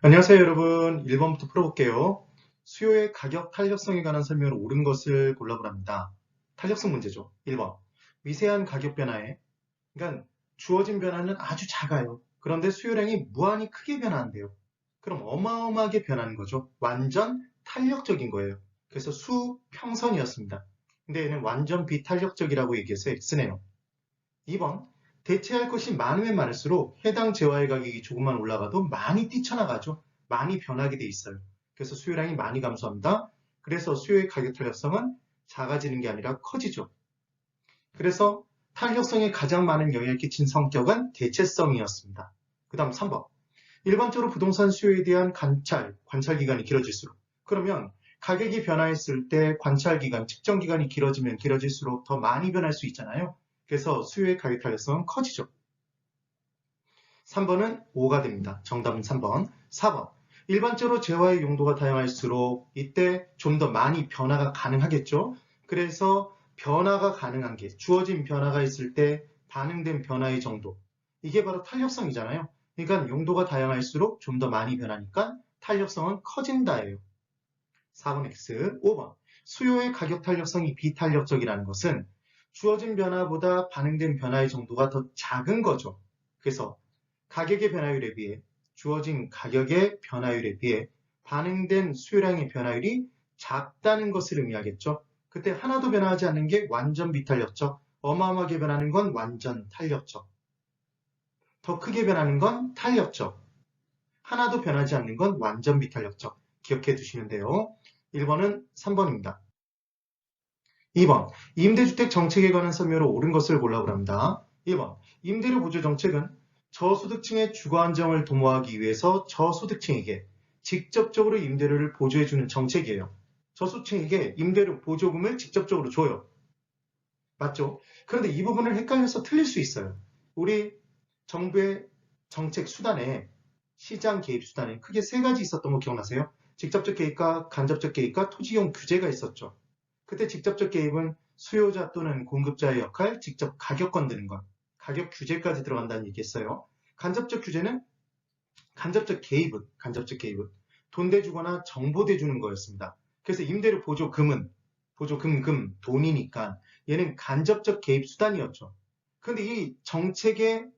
안녕하세요, 여러분. 1번부터 풀어볼게요. 수요의 가격 탄력성에 관한 설명으로 옳은 것을 골라보랍니다. 탄력성 문제죠. 1번. 미세한 가격 변화에, 그러니까 주어진 변화는 아주 작아요. 그런데 수요량이 무한히 크게 변화한대요. 그럼 어마어마하게 변하는 거죠. 완전 탄력적인 거예요. 그래서 수평선이었습니다. 근데 얘는 완전 비탄력적이라고 얘기해서 X네요. 2번. 대체할 것이 많으면 많을수록 해당 재화의 가격이 조금만 올라가도 많이 뛰쳐나가죠. 많이 변하게 돼 있어요. 그래서 수요량이 많이 감소합니다. 그래서 수요의 가격 탄력성은 작아지는 게 아니라 커지죠. 그래서 탄력성에 가장 많은 영향을 끼친 성격은 대체성이었습니다. 그 다음 3번. 일반적으로 부동산 수요에 대한 관찰 기간이 길어질수록, 그러면 가격이 변화했을 때 관찰 기간, 측정 기간이 길어지면 길어질수록 더 많이 변할 수 있잖아요. 그래서 수요의 가격 탄력성은 커지죠. 3번은 5가 됩니다. 정답은 3번. 4번. 일반적으로 재화의 용도가 다양할수록 이때 좀 더 많이 변화가 가능하겠죠. 그래서 변화가 가능한 게 주어진 변화가 있을 때 반응된 변화의 정도. 이게 바로 탄력성이잖아요. 그러니까 용도가 다양할수록 좀 더 많이 변하니까 탄력성은 커진다예요. 4번 X. 5번. 수요의 가격 탄력성이 비탄력적이라는 것은 주어진 변화보다 반응된 변화의 정도가 더 작은 거죠. 그래서 가격의 변화율에 비해 주어진 가격의 변화율에 비해 반응된 수요량의 변화율이 작다는 것을 의미하겠죠. 그때 하나도 변화하지 않는 게 완전 비탄력적, 어마어마하게 변하는 건 완전 탄력적, 더 크게 변하는 건 탄력적, 하나도 변하지 않는 건 완전 비탄력적. 기억해 두시면 돼요. 1번은 3번입니다. 2번, 임대주택 정책에 관한 설명으로 옳은 것을 골라보랍니다. 1번, 임대료 보조 정책은 저소득층의 주거 안정을 도모하기 위해서 저소득층에게 직접적으로 임대료를 보조해주는 정책이에요. 저소득층에게 임대료 보조금을 직접적으로 줘요. 맞죠? 그런데 이 부분을 헷갈려서 틀릴 수 있어요. 우리 정부의 정책 수단에 시장 개입 수단에 크게 세 가지 있었던 거 기억나세요? 직접적 개입과 간접적 개입과 토지용 규제가 있었죠. 그때 직접적 개입은 수요자 또는 공급자의 역할, 직접 가격 건드는 것, 가격 규제까지 들어간다는 얘기했어요. 간접적 규제는 간접적 개입은 돈 대주거나 정보 대주는 거였습니다. 그래서 임대료 보조금, 돈이니까 얘는 간접적 개입 수단이었죠. 그런데 이 정책의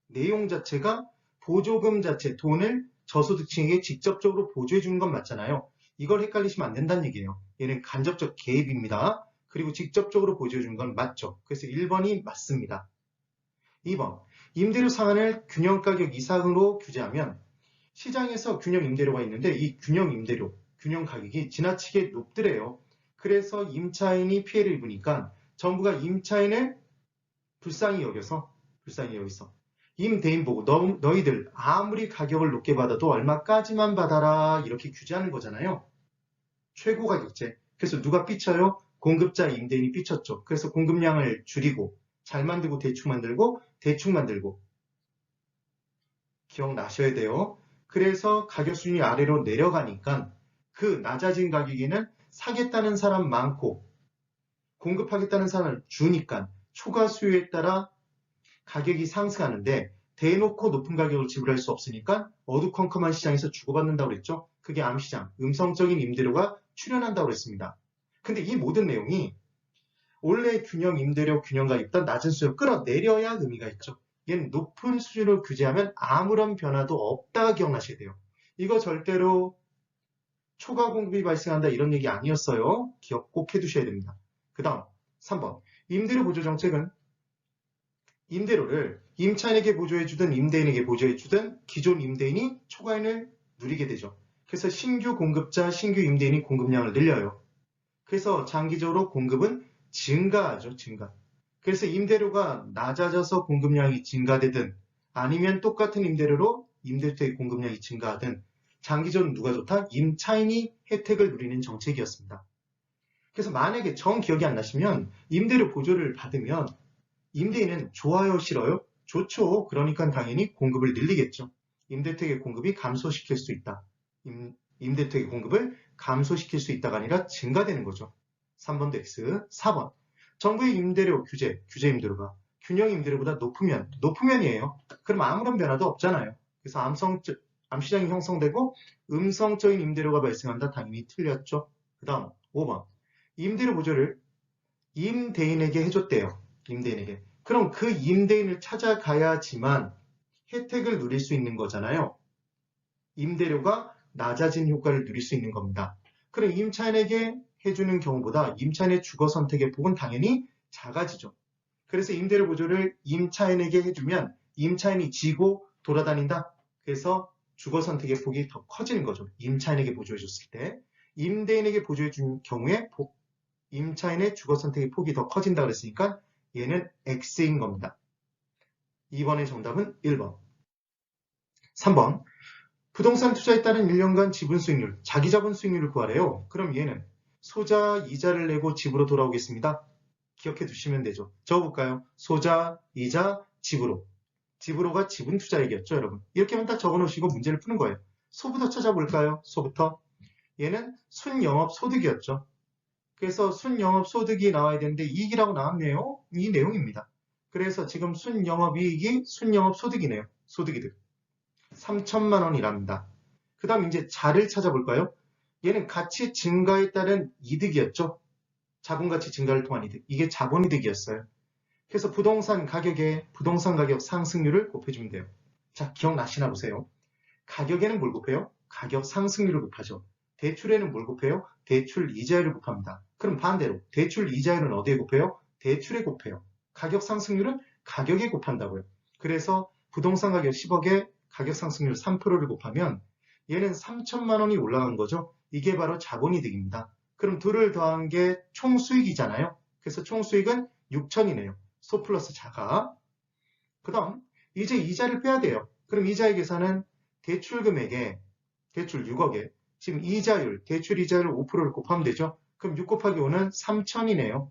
내용 자체가 보조금 자체, 돈을 저소득층에게 직접적으로 보조해 주는 건 맞잖아요. 이걸 헷갈리시면 안 된다는 얘기예요. 얘는 간접적 개입입니다. 그리고 직접적으로 보조해 주는 건 맞죠. 그래서 1번이 맞습니다. 2번, 임대료 상한을 균형 가격 이상으로 규제하면 시장에서 균형 임대료가 있는데 이 균형 임대료, 균형 가격이 지나치게 높더래요. 그래서 임차인이 피해를 입으니까 정부가 임차인을 불쌍히 여기서 임대인 보고 너희들 아무리 가격을 높게 받아도 얼마까지만 받아라 이렇게 규제하는 거잖아요. 최고 가격제. 그래서 누가 삐쳐요? 공급자 임대인이 삐쳤죠. 그래서 공급량을 줄이고 잘 만들고 대충 만들고 기억나셔야 돼요. 그래서 가격 수준이 아래로 내려가니까 그 낮아진 가격에는 사겠다는 사람 많고 공급하겠다는 사람을 주니까 초과 수요에 따라 가격이 상승하는데 대놓고 높은 가격을 지불할 수 없으니까 어두컴컴한 시장에서 주고받는다고 그랬죠. 그게 암시장, 음성적인 임대료가 출현한다고 그랬습니다. 근데 이 모든 내용이 원래 균형 임대료 균형가 있던 낮은 수요 끌어내려야 의미가 있죠. 얘는 높은 수준을 규제하면 아무런 변화도 없다가 기억나셔야 돼요. 이거 절대로 초과 공급이 발생한다 이런 얘기 아니었어요. 기억 꼭 해두셔야 됩니다. 그 다음 3번 임대료 보조 정책은 임대료를 임차인에게 보조해주든 임대인에게 보조해주든 기존 임대인이 초과인을 누리게 되죠. 그래서 신규 공급자, 신규 임대인이 공급량을 늘려요. 그래서 장기적으로 공급은 증가하죠. 증가. 그래서 임대료가 낮아져서 공급량이 증가되든 아니면 똑같은 임대료로 임대주택 공급량이 증가하든 장기적으로 누가 좋다? 임차인이 혜택을 누리는 정책이었습니다. 그래서 만약에 정 기억이 안 나시면 임대료 보조를 받으면 임대인은 좋아요, 싫어요? 좋죠. 그러니까 당연히 공급을 늘리겠죠. 임대택의 공급이 감소시킬 수 있다. 임대택의 공급을 감소시킬 수 있다가 아니라 증가되는 거죠. 3번도 X. 4번. 정부의 임대료 규제 임대료가 균형 임대료보다 높으면이에요. 그럼 아무런 변화도 없잖아요. 그래서 암시장이 형성되고 음성적인 임대료가 발생한다. 당연히 틀렸죠. 그 다음 5번. 임대료 보조를 임대인에게 해줬대요. 임대인에게. 그럼 그 임대인을 찾아가야지만 혜택을 누릴 수 있는 거잖아요. 임대료가 낮아진 효과를 누릴 수 있는 겁니다. 그럼 임차인에게 해주는 경우보다 임차인의 주거 선택의 폭은 당연히 작아지죠. 그래서 임대료 보조를 임차인에게 해주면 임차인이 지고 돌아다닌다. 그래서 주거 선택의 폭이 더 커지는 거죠. 임차인에게 보조해줬을 때. 임대인에게 보조해준 경우에 임차인의 주거 선택의 폭이 더 커진다 그랬으니까 얘는 X인 겁니다. 2번의 정답은 1번. 3번. 부동산 투자에 따른 1년간 지분 수익률, 자기 자본 수익률을 구하래요. 그럼 얘는 소자 이자를 내고 집으로 돌아오겠습니다. 기억해 두시면 되죠. 적어볼까요? 소자, 이자, 집으로. 집으로가 지분 투자액이었죠, 여러분. 이렇게만 딱 적어놓으시고 문제를 푸는 거예요. 소부터 찾아볼까요? 소부터. 얘는 순영업소득이었죠. 그래서 순영업소득이 나와야 되는데 이익이라고 나왔네요. 이 내용입니다. 그래서 지금 순영업이익이 순영업소득이네요. 소득이득. 3천만 원이랍니다. 그 다음 이제 자를 찾아볼까요? 얘는 가치 증가에 따른 이득이었죠. 자본가치 증가를 통한 이득. 이게 자본이득이었어요. 그래서 부동산 가격에 부동산 가격 상승률을 곱해주면 돼요. 자, 기억나시나 보세요. 가격에는 뭘 곱해요? 가격 상승률을 곱하죠. 대출에는 뭘 곱해요? 대출 이자율을 곱합니다. 그럼 반대로 대출 이자율은 어디에 곱해요? 대출에 곱해요. 가격 상승률은 가격에 곱한다고요. 그래서 부동산 가격 10억에 가격 상승률 3%를 곱하면 얘는 3천만 원이 올라간 거죠. 이게 바로 자본이득입니다. 그럼 둘을 더한 게 총수익이잖아요. 그래서 총수익은 6천이네요. 소 플러스 자가. 그 다음 이제 이자를 빼야 돼요. 그럼 이자의 계산은 대출 금액에 대출 6억에 지금 이자율, 대출 이자율 5%를 곱하면 되죠. 그럼 6 곱하기 5는 3천이네요.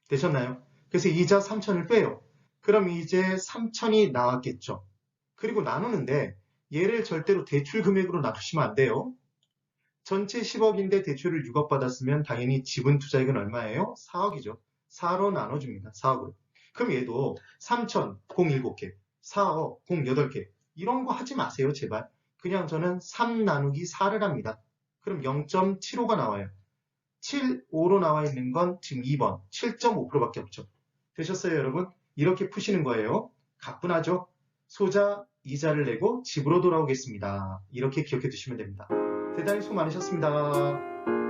되셨나요? 그래서 이자 3천을 빼요. 그럼 이제 3천이 나왔겠죠. 그리고 나누는데 얘를 절대로 대출 금액으로 나누시면 안 돼요. 전체 10억인데 대출을 6억 받았으면 당연히 지분 투자액은 얼마예요? 4억이죠. 4로 나눠줍니다. 4억으로. 그럼 얘도 3천, 공 7개, 4억, 공 8개. 이런 거 하지 마세요, 제발. 그냥 저는 3 나누기 4를 합니다. 그럼 0.75가 나와요. 7,5로 나와 있는 건 지금 2번, 7.5%밖에 없죠. 되셨어요, 여러분? 이렇게 푸시는 거예요. 가뿐하죠? 소자, 이자를 내고 집으로 돌아오겠습니다. 이렇게 기억해 두시면 됩니다. 대단히 수고 많으셨습니다.